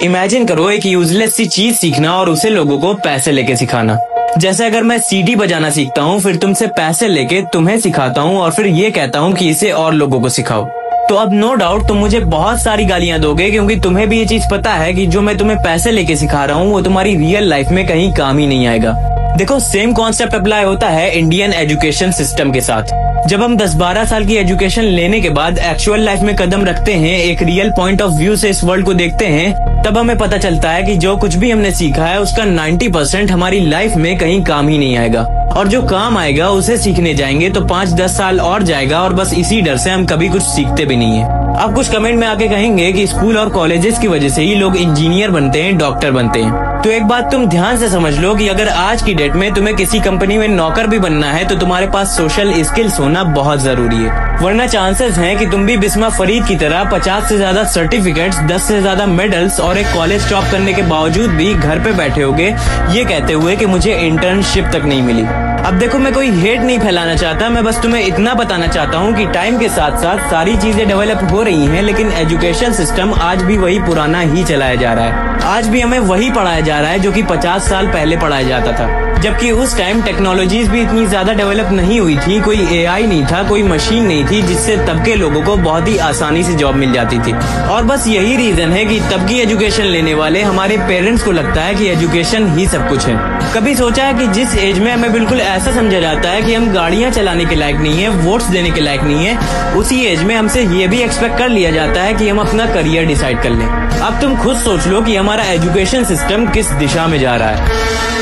Imagine करो एक useless सी चीज सीखना और उसे लोगों को पैसे लेके सिखाना। जैसे अगर मैं सीडी बजाना सीखता हूँ, फिर तुमसे पैसे लेके तुम्हें सिखाता हूँ और फिर ये कहता हूँ कि इसे और लोगों को सिखाओ। तो अब नो डाउट तुम मुझे बहुत सारी गालियां दोगे, क्योंकि तुम्हें भी ये चीज पता है कि जो मैं तुम्हें पैसे लेके सिखा रहा हूँ वो तुम्हारी रियल लाइफ में कहीं काम ही नहीं आएगा। देखो, सेम कॉन्सेप्ट अप्लाई होता है इंडियन एजुकेशन सिस्टम के साथ। जब हम 10-12 साल की एजुकेशन लेने के बाद एक्चुअल लाइफ में कदम रखते हैं, एक रियल पॉइंट ऑफ व्यू से इस वर्ल्ड को देखते हैं, तब हमें पता चलता है कि जो कुछ भी हमने सीखा है उसका 90% हमारी लाइफ में कहीं काम ही नहीं आएगा, और जो काम आएगा उसे सीखने जाएंगे तो 5-10 साल और जाएगा, और बस इसी डर से हम कभी कुछ सीखते भी नहीं है। आप कुछ कमेंट में आके कहेंगे कि स्कूल और कॉलेजेस की वजह से ही लोग इंजीनियर बनते हैं, डॉक्टर बनते हैं। तो एक बात तुम ध्यान से समझ लो कि अगर आज की डेट में तुम्हें किसी कंपनी में नौकर भी बनना है तो तुम्हारे पास सोशल स्किल्स होना बहुत जरूरी है, वरना चांसेस हैं कि तुम भी बिस्मा फरीद की तरह 50 से ज्यादा सर्टिफिकेट्स, 10 से ज्यादा मेडल्स और एक कॉलेज टॉप करने के बावजूद भी घर पे बैठे होगे ये कहते हुए कि मुझे इंटर्नशिप तक नहीं मिली। अब देखो, मैं कोई हेट नहीं फैलाना चाहता, मैं बस तुम्हें इतना बताना चाहता हूँ कि टाइम के साथ साथ सारी चीजें डेवलप हो रही हैं, लेकिन एजुकेशन सिस्टम आज भी वही पुराना ही चलाया जा रहा है। आज भी हमें वही पढ़ाया जा रहा है जो कि 50 साल पहले पढ़ाया जाता था, जबकि उस टाइम टेक्नोलॉजीज भी इतनी ज्यादा डेवलप नहीं हुई थी। कोई एआई नहीं था, कोई मशीन नहीं थी जिससे तब के लोगों को बहुत ही आसानी से जॉब मिल जाती थी। और बस यही रीजन है कि तब की एजुकेशन लेने वाले हमारे पेरेंट्स को लगता है कि एजुकेशन ही सब कुछ है। कभी सोचा है कि जिस एज में हमें बिल्कुल ऐसा समझा जाता है कि हम गाड़ियां चलाने के लायक नहीं है, वोट्स देने के लायक नहीं है, उसी एज में हमसे ये भी एक्सपेक्ट कर लिया जाता है कि हम अपना करियर डिसाइड कर लें। अब तुम खुद सोच लो कि हमारा एजुकेशन सिस्टम किस दिशा में जा रहा है।